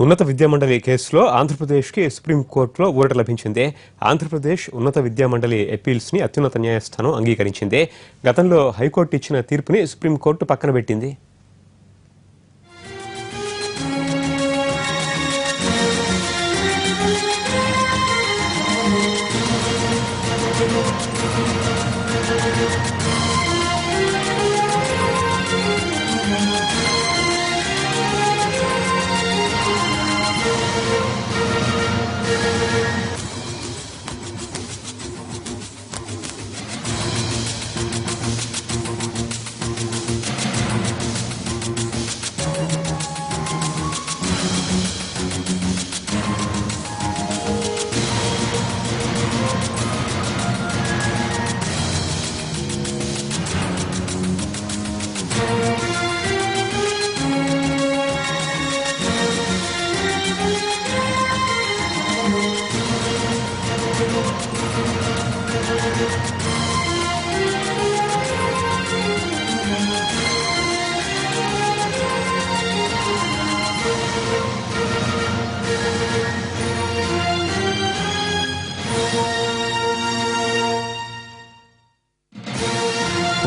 ఉన్నత విద్యామండలి కేసులో ఆంధ్రప్రదేశ్కి సుప్రీంకోర్టులో ఊరట లభించింది. ఆంధ్రప్రదేశ్ ఉన్నత విద్యామండలి అప్పీల్స్ ని అత్యున్నత న్యాయస్థానం అంగీకరించింది. గతంలో హైకోర్టు ఇచ్చిన తీర్పుని సుప్రీంకోర్టు పక్కన పెట్టింది.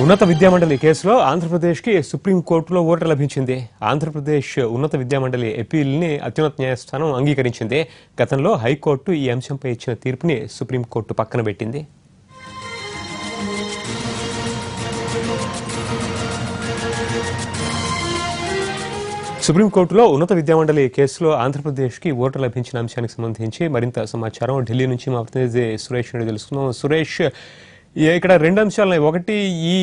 ఉన్నత విద్యామండలి కేసులో ఆంధ్రప్రదేశ్కి సుప్రీంకోర్టులో ఊరట లభించింది. ఆంధ్రప్రదేశ్ ఉన్నత విద్యామండలి అప్పీల్ని అత్యున్నత న్యాయస్థానం అంగీకరించింది. గతంలో హైకోర్టు ఈ అంశంపై ఇచ్చిన తీర్పుని సుప్రీంకోర్టు పక్కన పెట్టింది. సుప్రీంకోర్టులో ఉన్నత విద్యామండలి కేసులో ఆంధ్రప్రదేశ్కి ఊరట లభించిన అంశానికి సంబంధించి మరింత సమాచారం ఢిల్లీ నుంచి మా ప్రతినిధి సురేష్ నుండి తెలుసుకుందాం. సురేష్, ఇక్కడ రెండు అంశాలు. ఒకటి, ఈ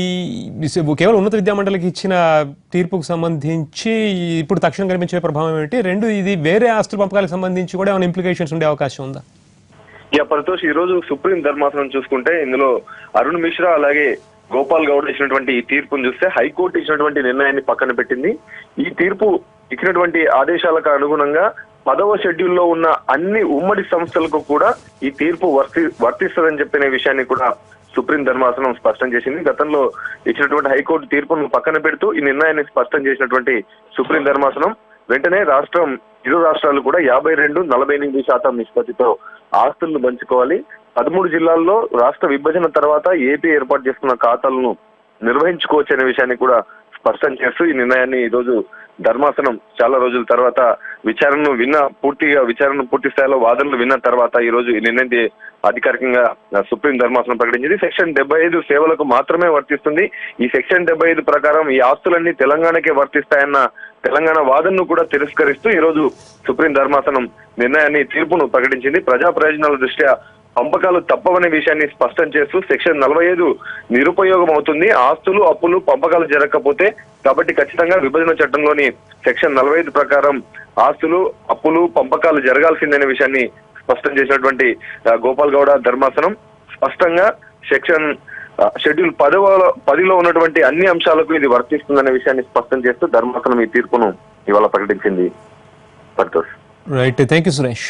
కేవలం ఉన్నత విద్యామండలికి ఇచ్చిన తీర్పుకు సంబంధించి ఇప్పుడు తక్షణం కనిపించే ప్రభావం ఏమిటి? రెండు, ఇది వేరే ఆస్తుల పంపకాలకు సంబంధించి కూడా ఏమైనా ఇంప్లికేషన్స్ ఉండే అవకాశం ఉందా? పరితోష్, ఈ రోజు సుప్రీం ధర్మాసనం చూసుకుంటే ఇందులో అరుణ్ మిశ్రా అలాగే గోపాల్ గౌడ్ ఇచ్చినటువంటి ఈ తీర్పును చూస్తే హైకోర్టు ఇచ్చినటువంటి నిర్ణయాన్ని పక్కన పెట్టింది. ఈ తీర్పు ఇచ్చినటువంటి ఆదేశాలకు అనుగుణంగా 10వ షెడ్యూల్లో ఉన్న అన్ని ఉమ్మడి సంస్థలకు కూడా ఈ తీర్పు వర్తిస్తుందని చెప్పిన విషయాన్ని కూడా సుప్రీం ధర్మాసనం స్పష్టం చేసింది. గతంలో ఇచ్చినటువంటి హైకోర్టు తీర్పును పక్కన పెడుతూ ఈ నిర్ణయాన్ని స్పష్టం చేసినటువంటి సుప్రీం ధర్మాసనం వెంటనే ఇరు రాష్ట్రాలు కూడా 52-48% నిష్పత్తితో ఆస్తులను పంచుకోవాలి. 13 జిల్లాల్లో రాష్ట్ర విభజన తర్వాత ఏపీ ఏర్పాటు చేసుకున్న ఖాతాలను నిర్వహించుకోవచ్చు అనే విషయాన్ని కూడా స్పష్టం చేస్తూ ఈ నిర్ణయాన్ని ఈ రోజు ధర్మాసనం చాలా రోజుల తర్వాత విచారణను పూర్తి స్థాయిలో వాదనలు విన్న తర్వాత ఈ రోజు ఈ నిర్ణయం అధికారికంగా సుప్రీం ధర్మాసనం ప్రకటించింది. సెక్షన్ 75 సేవలకు మాత్రమే వర్తిస్తుంది. ఈ సెక్షన్ 75 ప్రకారం ఈ ఆస్తులన్నీ తెలంగాణకే వర్తిస్తాయన్న తెలంగాణ వాదనను కూడా తిరస్కరిస్తూ ఈ రోజు సుప్రీం ధర్మాసనం తీర్పును ప్రకటించింది. ప్రజా ప్రయోజనాల దృష్ట్యా పంపకాలు తప్పవనే విషయాన్ని స్పష్టం చేస్తూ సెక్షన్ 45 నిరుపయోగం అవుతుంది. ఆస్తులు, అప్పులు, పంపకాలు జరగకపోతే కాబట్టి ఖచ్చితంగా విభజన చట్టంలోని సెక్షన్ 45 ప్రకారం ఆస్తులు, అప్పులు, పంపకాలు జరగాల్సిందనే విషయాన్ని స్పష్టం చేసినటువంటి గోపాల్ గౌడ ధర్మాసనం స్పష్టంగా షెడ్యూల్ 10లో ఉన్నటువంటి అన్ని అంశాలకు ఇది వర్తిస్తుందనే విషయాన్ని స్పష్టం చేస్తూ ధర్మాసనం ఈ తీర్పును ఇవాళ ప్రకటించింది. Right, thank you Suresh.